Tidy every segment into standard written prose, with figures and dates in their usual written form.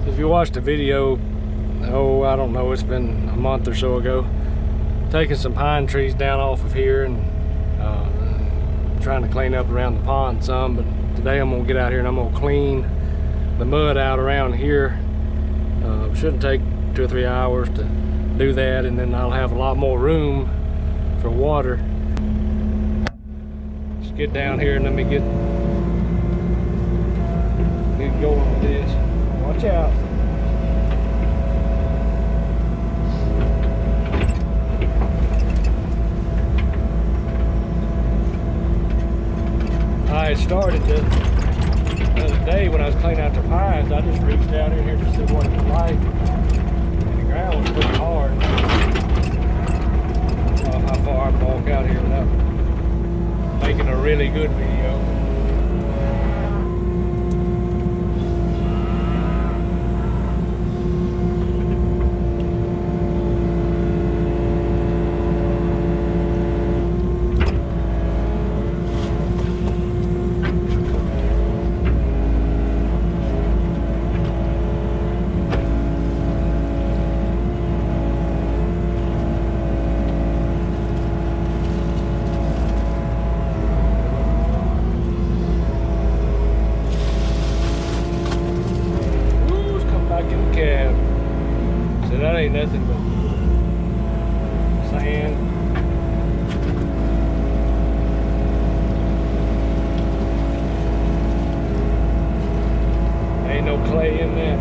If you watched the video, oh, I don't know, it's been a month or so ago, taking some pine trees down off of here and trying to clean up around the pond some. But today I'm gonna get out here and I'm gonna clean the mud out around here. Shouldn't take 2 or 3 hours to do that, and then I'll have a lot more room for water. Let's get down here and let me get going with this. Watch out. I started the other day when I was cleaning out the pines. I just reached down in here to see what it was like, and the ground was pretty hard. I don't know how far I can walk out here without making a really good video. That ain't nothing but sand. Ain't no clay in there.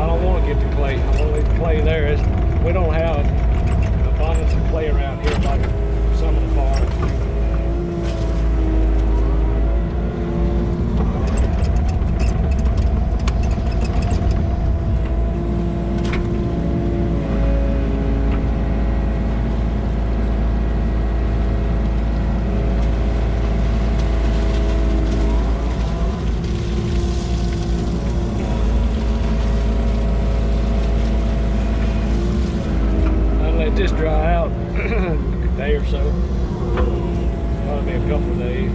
I don't want to get the clay. I want to leave the clay there. We don't have an abundance of clay around here like some of the farms. Just dry out a day or so. Probably a couple of days.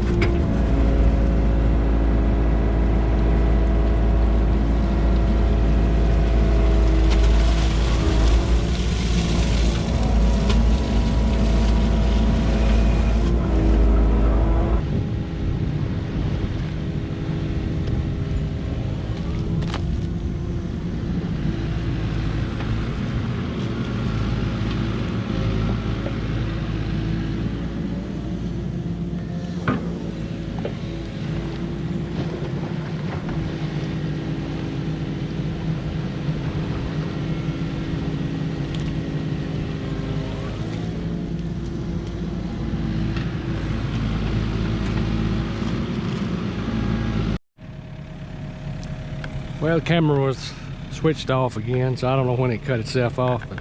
Well, the camera was switched off again, so I don't know when it cut itself off, but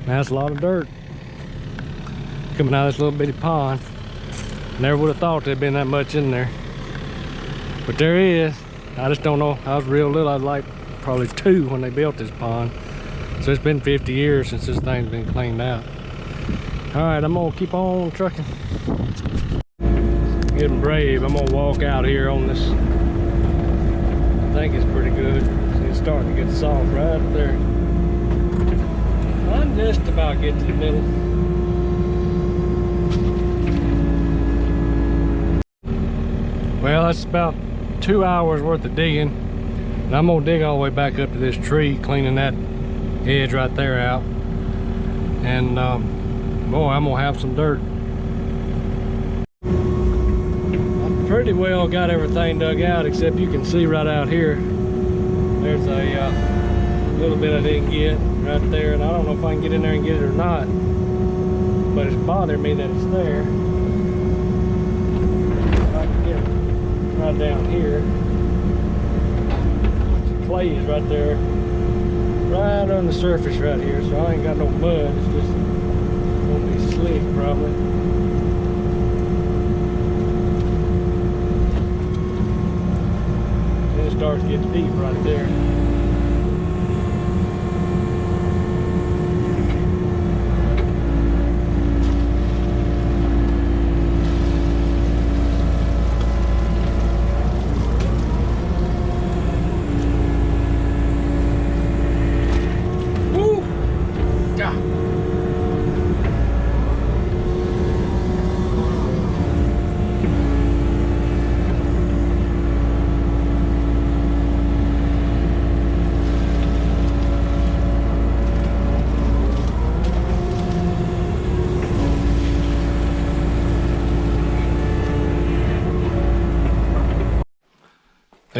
that's a lot of dirt coming out of this little bitty pond. Never would have thought there'd been that much in there, but there is. I just don't know. I was real little. I was like probably 2 when they built this pond, so it's been 50 years since this thing's been cleaned out. All right, I'm gonna keep on trucking. Getting brave. I'm gonna walk out here on this. I think it's pretty good. See, it's starting to get soft right up there. I'm just about getting to the middle. Well, that's about 2 hours worth of digging. And I'm gonna dig all the way back up to this tree, cleaning that edge right there out. And boy, I'm gonna have some dirt. Pretty well got everything dug out, except you can see right out here there's a little bit I didn't get right there, and I don't know if I can get in there and get it or not, but it's bothering me that it's there. If I can get it right down here, the clay is right there, right on the surface right here, so I ain't got no mud. It's just gonna be slick probably. Starts to get deep right there.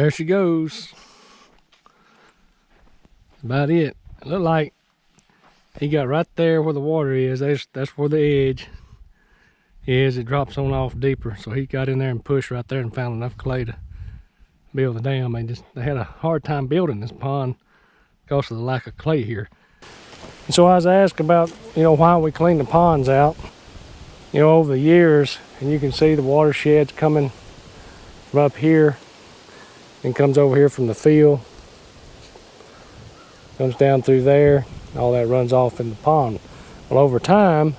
There she goes. About it. It looked like he got right there where the water is. That's where the edge is. It drops on off deeper. So he got in there and pushed right there and found enough clay to build the dam. They had a hard time building this pond because of the lack of clay here. And so I was asked about, why we clean the ponds out, over the years, and you can see the watersheds coming from up here and comes over here from the field, comes down through there, all that runs off in the pond. Well, over time,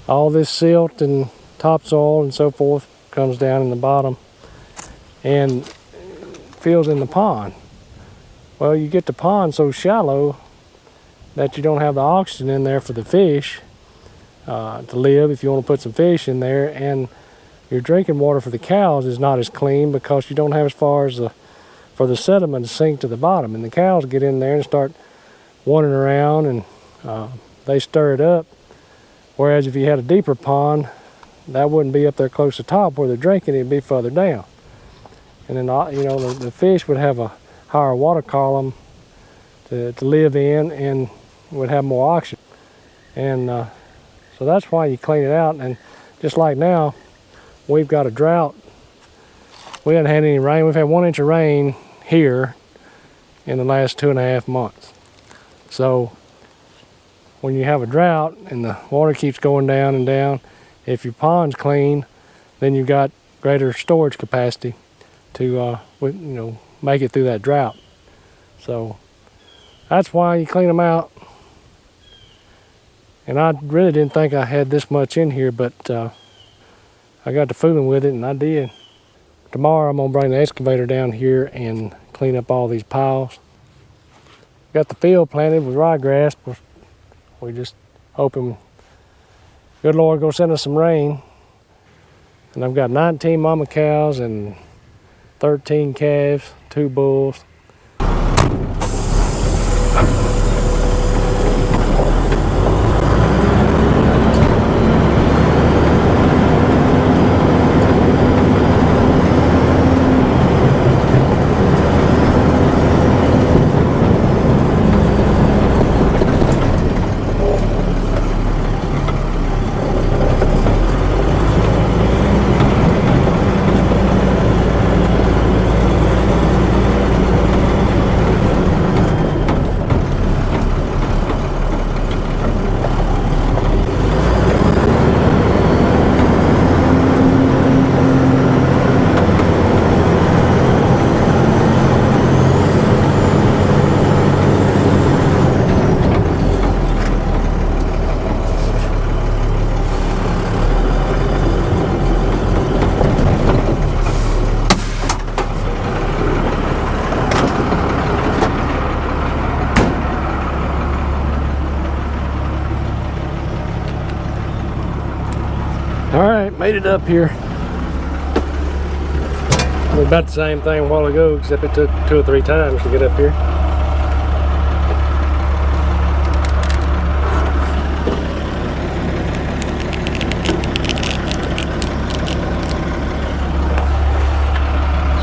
all this silt and topsoil and so forth comes down in the bottom and fills in the pond. Well, you get the pond so shallow that you don't have the oxygen in there for the fish to live if you want to put some fish in there, and your drinking water for the cows is not as clean because you don't have as far as for the sediment to sink to the bottom, and the cows get in there and start wandering around and they stir it up. Whereas if you had a deeper pond, that wouldn't be up there close to the top where they're drinking, it'd be further down. And then the fish would have a higher water column to live in and would have more oxygen. And so that's why you clean it out. And just like now, we've got a drought. We haven't had any rain. We've had 1 inch of rain here in the last 2.5 months. So when you have a drought and the water keeps going down and down, if your pond's clean, then you've got greater storage capacity to make it through that drought. So that's why you clean them out. And I really didn't think I had this much in here, but I got to fooling with it, and I did. Tomorrow I'm gonna bring the excavator down here and clean up all these piles. Got the field planted with ryegrass. We just hoping good Lord gonna send us some rain. And I've got 19 mama cows and 13 calves, 2 bulls. All right, made it up here. It was about the same thing a while ago, except it took 2 or 3 times to get up here.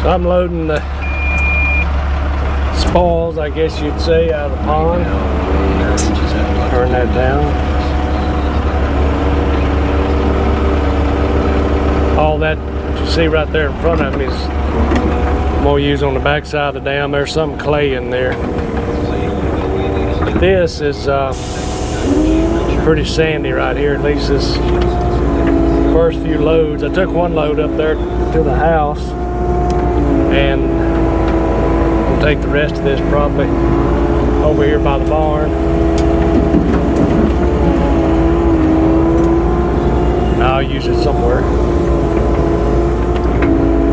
So I'm loading the spoils, I guess you'd say, out of the pond. Turn that down. All that you see right there in front of me is I'm going to use on the back side of the dam. There's some clay in there. This is pretty sandy right here, at least this first few loads. I took 1 load up there to the house, and we'll take the rest of this probably over here by the barn. And I'll use it somewhere.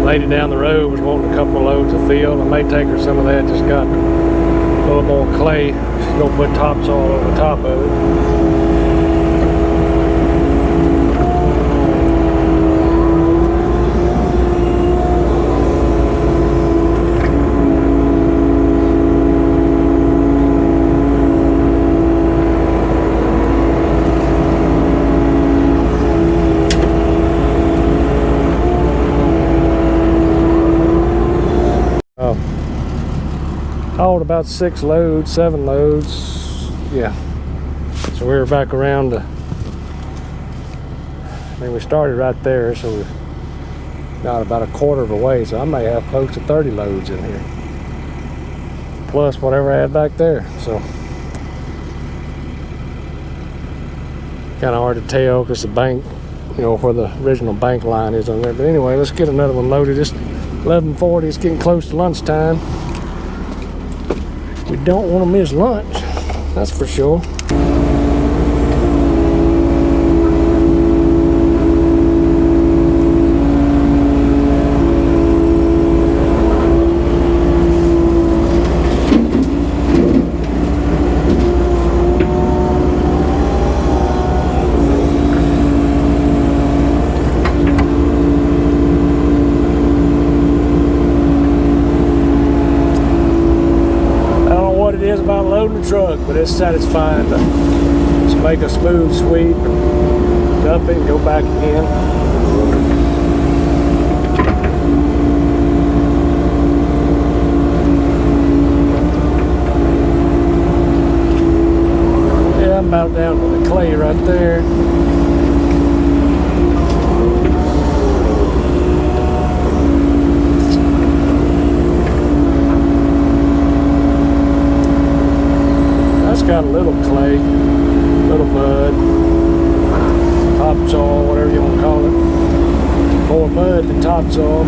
Lady down the road was wanting a couple of loads of field. I may take her some of that, just got a little more clay. She's gonna put topsoil over top of it. Hauled about 6 loads, 7 loads. Yeah. So we were back around to, I mean, we started right there, so we got about a quarter of a way. So I may have close to 30 loads in here, plus whatever I had back there. So kind of hard to tell because the bank, you know, where the original bank line is on there. But anyway, let's get another one loaded. It's 11:40. It's getting close to lunchtime. We don't want to miss lunch, that's for sure. About loading the truck, but it's satisfying to just make a smooth sweep and dump it and go back again. Yeah, I'm about down to the clay right there. Got a little clay, little mud, topsoil, whatever you want to call it. More mud than topsoil.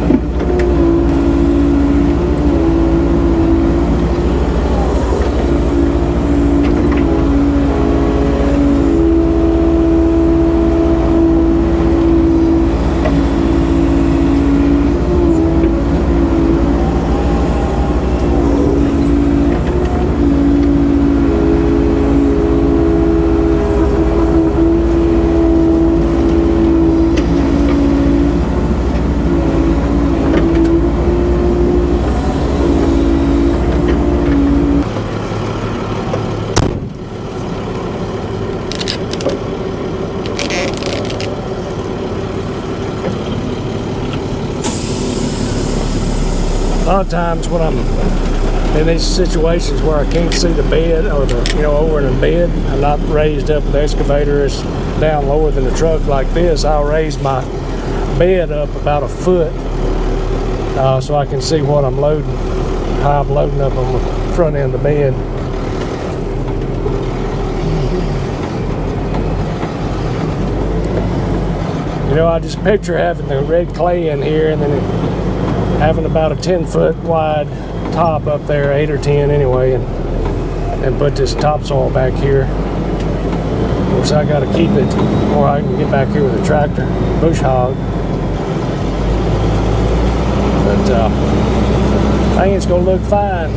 A lot of times when I'm in these situations where I can't see the bed or the, you know, over in the bed, I'm not raised up, the excavator is down lower than the truck like this, I'll raise my bed up about a foot so I can see what I'm loading, how I'm loading up on the front end of the bed. You know, I just picture having the red clay in here and then having about a 10-foot wide top up there, 8 or 10 anyway, and put this topsoil back here. Of course, I got to keep it, or I can get back here with a tractor, bush hog. But I think it's going to look fine.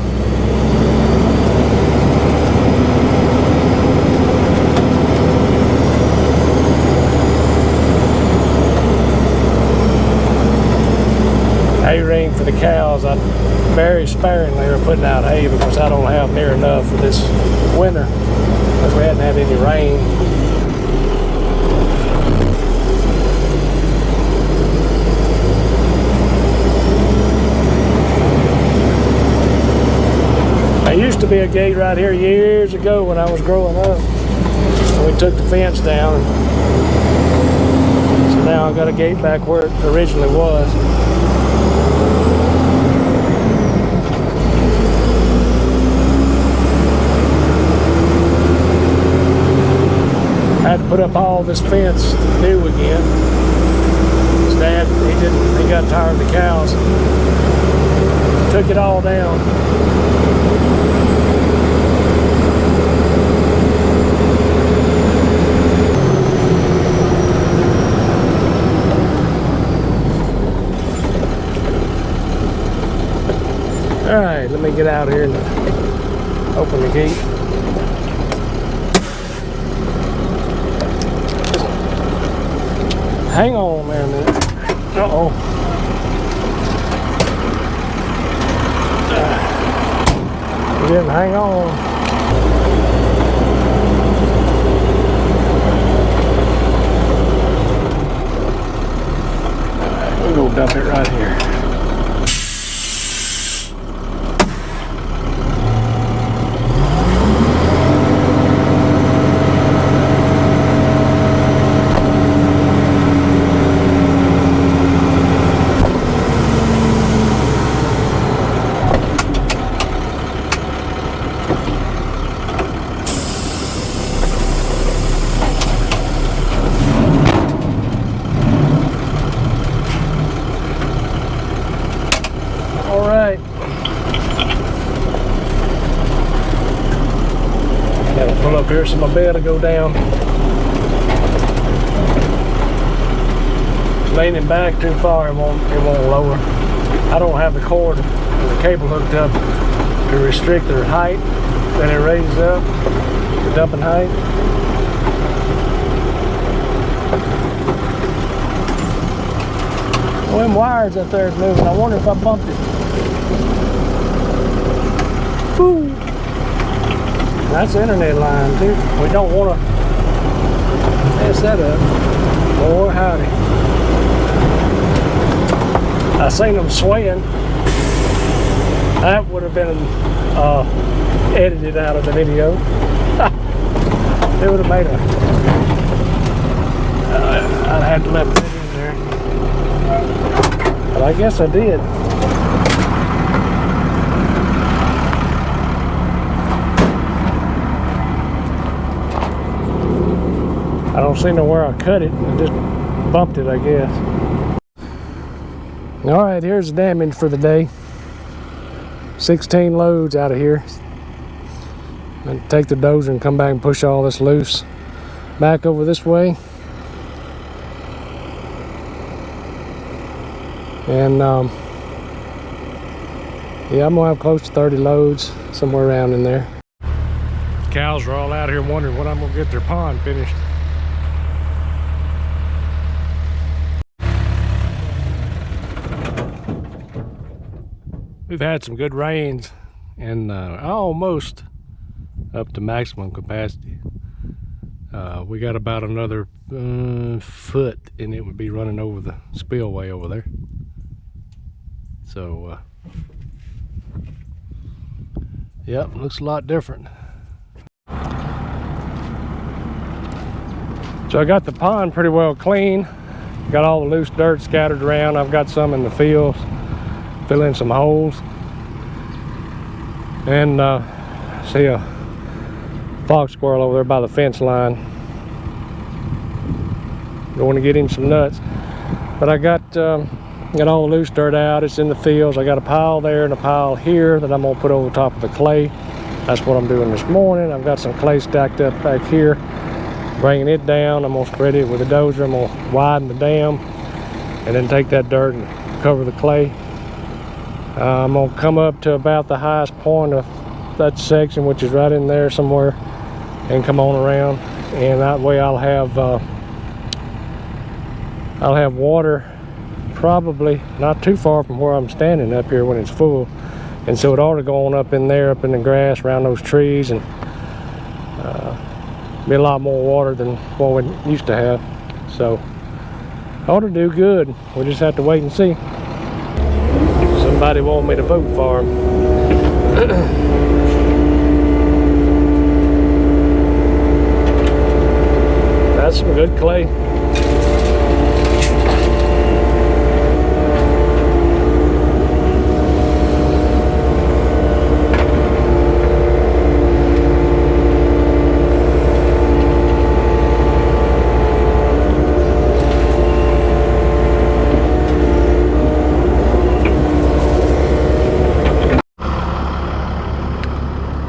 Hay rain for the cows. I very sparingly are putting out hay because I don't have near enough for this winter because we hadn't had any rain. There used to be a gate right here years ago when I was growing up. And we took the fence down. So now I've got a gate back where it originally was. I had to put up all this fence new again. His dad, he got tired of the cows. Took it all down. All right, let me get out here and open the gate. Hang on there a minute. Uh-oh. He didn't hang on. Alright, we'll go dump it right here. here so my bed will go down. Leaning back too far, it won't lower. I don't have the cord and the cable hooked up to restrict their height. Then it raises up, the dumping height. Well, them wires up there is moving. I wonder if I bumped it. Woo. That's the internet line too. We don't want to mess that up. Boy, howdy. I seen them swaying. That would have been edited out of the video. It would have made a... I'd have to left that in there. But I guess I did. I don't see nowhere I cut it. I just bumped it, I guess. All right, here's the damage for the day. 16 loads out of here. And take the dozer and come back and push all this loose back over this way. And yeah, I'm gonna have close to 30 loads, somewhere around in there. The cows are all out here wondering when I'm gonna get their pond finished. We've had some good rains and almost up to maximum capacity. We got about another foot and it would be running over the spillway over there. So, yep, looks a lot different. So I got the pond pretty well clean. Got all the loose dirt scattered around. I've got some in the fields. Fill in some holes. And see a fox squirrel over there by the fence line. Going to get him some nuts. But I got all the loose dirt out. It's in the fields. I got a pile there and a pile here that I'm gonna put over top of the clay. That's what I'm doing this morning. I've got some clay stacked up back here, bringing it down. I'm gonna spread it with a dozer. I'm gonna widen the dam and then take that dirt and cover the clay. I'm gonna come up to about the highest point of that section, which is right in there somewhere, and come on around, and that way I'll have water probably not too far from where I'm standing up here when it's full. And so it ought to go on up in there, up in the grass around those trees, and be a lot more water than what we used to have. So ought to do good. We just have to wait and see. Somebody want me to vote for him. That's some good clay.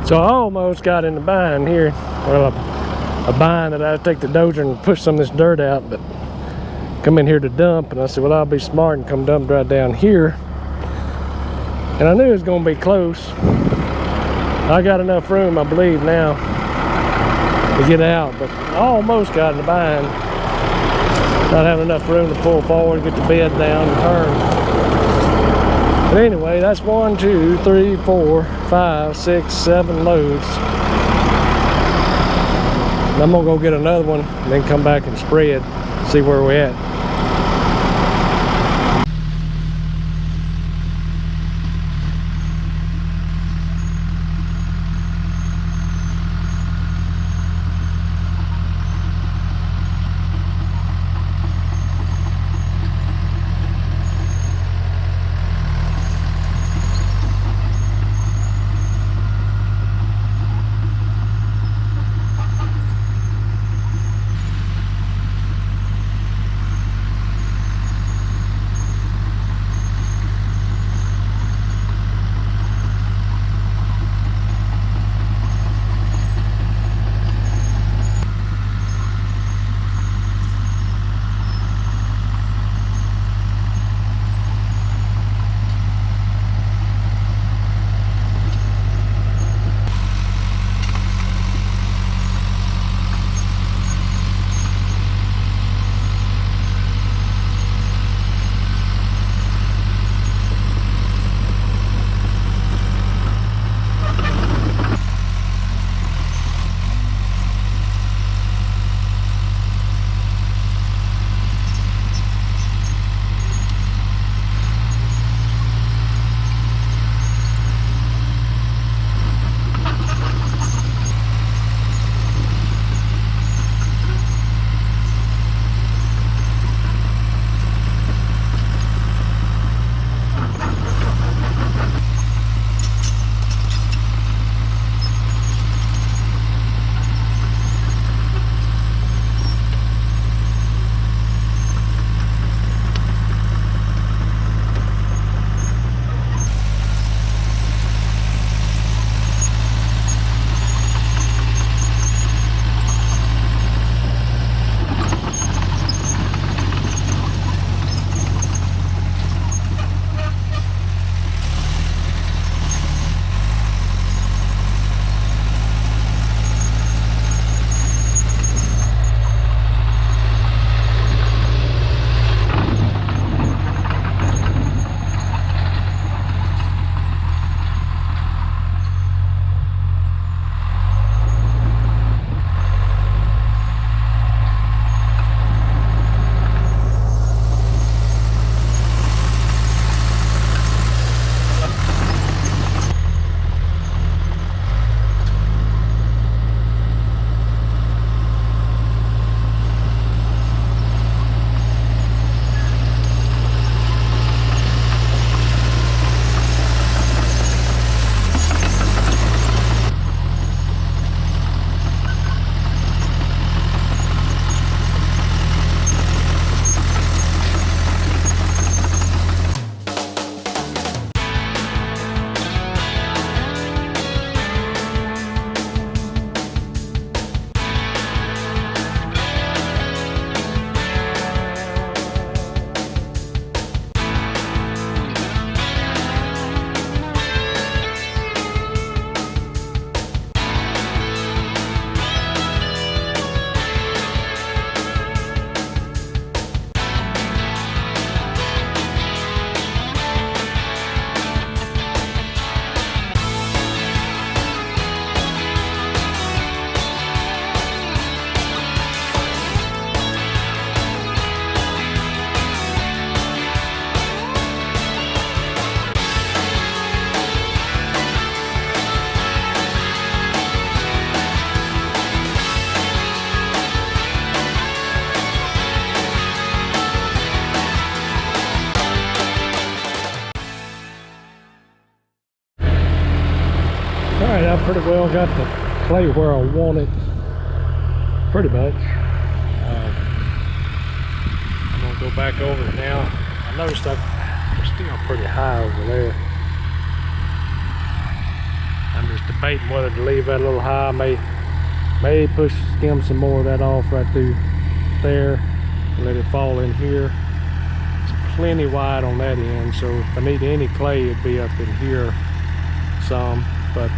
So I almost got in the bind here. Well, a bind that I had to take the dozer and push some of this dirt out, but come in here to dump, and I said, well, I'll be smart and come dump right down here. And I knew it was gonna be close. I got enough room, I believe now, to get out, but I almost got in the bind. Not having enough room to pull forward, get the bed down and turn. But anyway, that's 1, 2, 3, 4, 5, 6, 7 loads. And I'm gonna go get another one and then come back and spread, see where we're at. Yeah, I pretty well got the clay where I want it, pretty much. I'm gonna go back over it now. I noticed I'm still pretty high over there. I'm just debating whether to leave that a little high. May skim some more of that off right through there and let it fall in here. It's plenty wide on that end, so if I need any clay, it'd be up in here some, but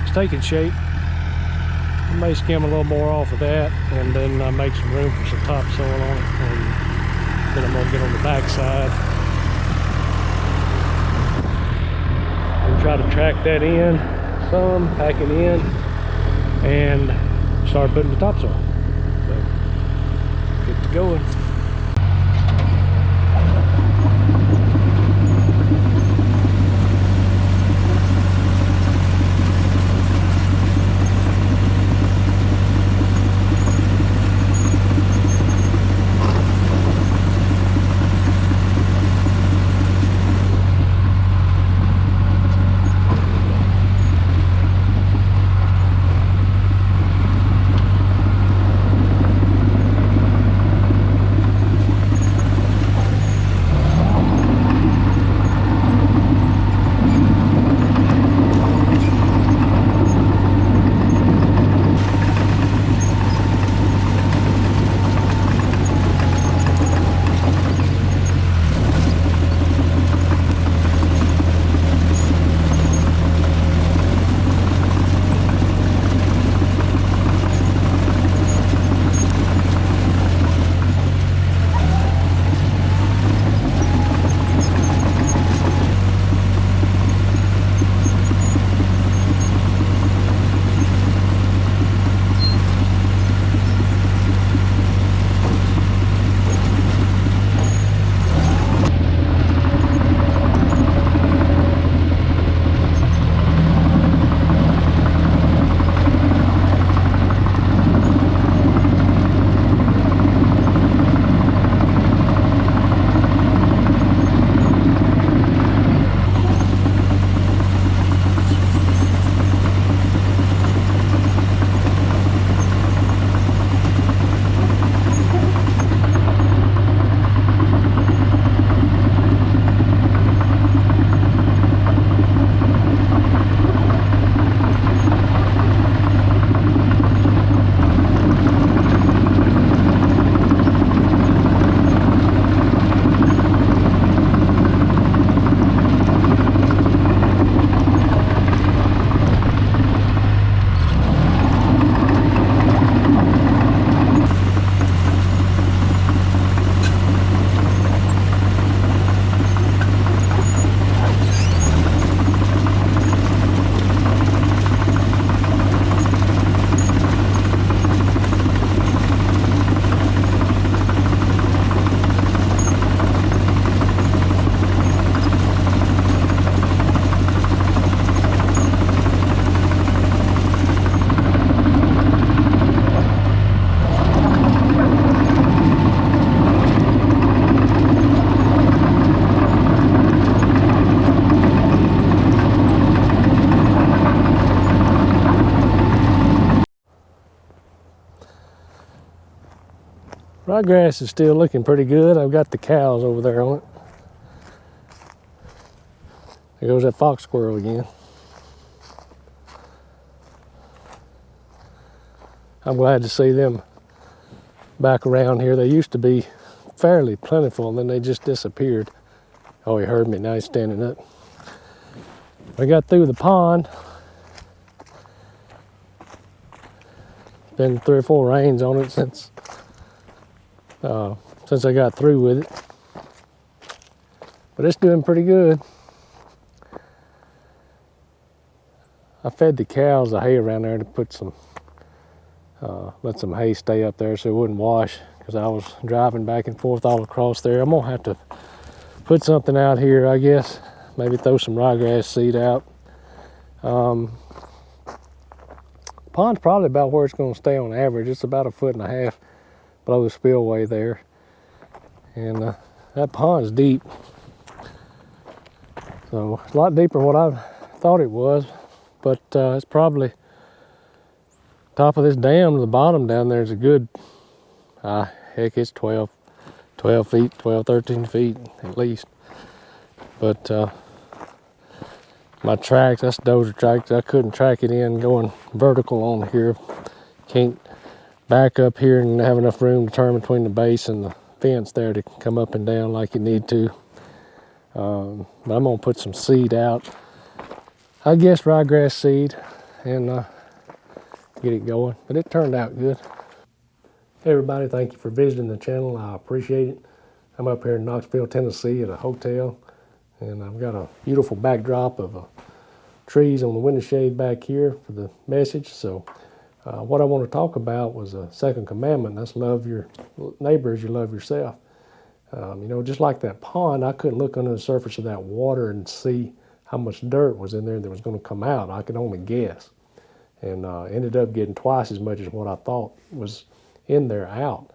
it's taking shape. I may skim a little more off of that and then make some room for some topsoil on it, and then I'm gonna get on the back side and try to track that in some, pack it in, and start putting the topsoil. So get to going. Ryegrass is still looking pretty good. I've got the cows over there on it. There goes that fox squirrel again. I'm glad to see them back around here. They used to be fairly plentiful and then they just disappeared. Oh, he heard me, now he's standing up. I got through the pond. Been 3 or 4 rains on it since I got through with it. But it's doing pretty good. I fed the cows the hay around there to put some, let some hay stay up there so it wouldn't wash, because I was driving back and forth all across there. I'm gonna have to put something out here, I guess. Maybe throw some ryegrass seed out. Pond's probably about where it's gonna stay on average. It's about 1.5 feet below the spillway there. And that pond's deep. So it's a lot deeper than what I thought it was. but it's probably top of this dam to the bottom down there is a good, heck, it's 12 feet, 12, 13 feet at least. But my tracks, that's dozer tracks. I couldn't track it in going vertical on here. Can't back up here and have enough room to turn between the base and the fence there to come up and down like you need to. But I'm gonna put some seed out. I guess ryegrass seed, and get it going. But it turned out good. Hey everybody, thank you for visiting the channel. I appreciate it. I'm up here in Knoxville, Tennessee at a hotel, and I've got a beautiful backdrop of trees on the window shade back here for the message. So what I want to talk about was a second commandment. That's love your neighbor as you love yourself. You know, just like that pond, I couldn't look under the surface of that water and see how much dirt was in there that was going to come out. I could only guess, and ended up getting twice as much as what I thought was in there out.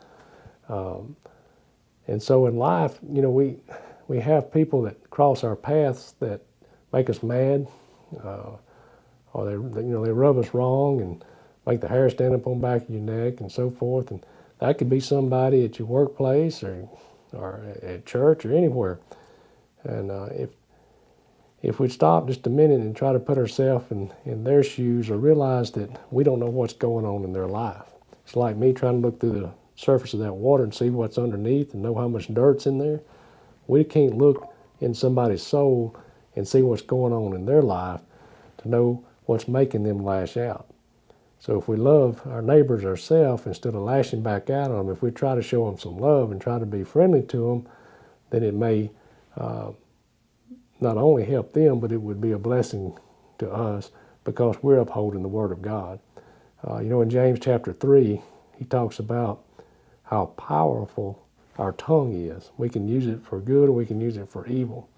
And so in life, you know, we have people that cross our paths that make us mad, or they rub us wrong and make the hair stand up on the back of your neck and so forth. And that could be somebody at your workplace or at church or anywhere. And if we'd stop just a minute and try to put ourselves in their shoes or realize that we don't know what's going on in their life. It's like me trying to look through the surface of that water and see what's underneath and know how much dirt's in there. We can't look in somebody's soul and see what's going on in their life to know what's making them lash out. So if we love our neighbors ourselves, instead of lashing back out on them, if we try to show them some love and try to be friendly to them, then it may not only help them, but it would be a blessing to us because we're upholding the Word of God. You know, in James chapter 3, he talks about how powerful our tongue is. We can use it for good or we can use it for evil.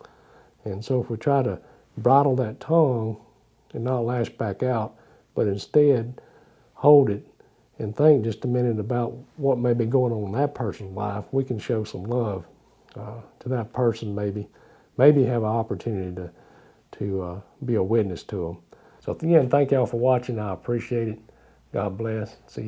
And so if we try to bridle that tongue and not lash back out, but instead hold it and think just a minute about what may be going on in that person's life, we can show some love to that person, maybe have an opportunity to be a witness to them. So again, thank y'all for watching. I appreciate it. God bless. See you later.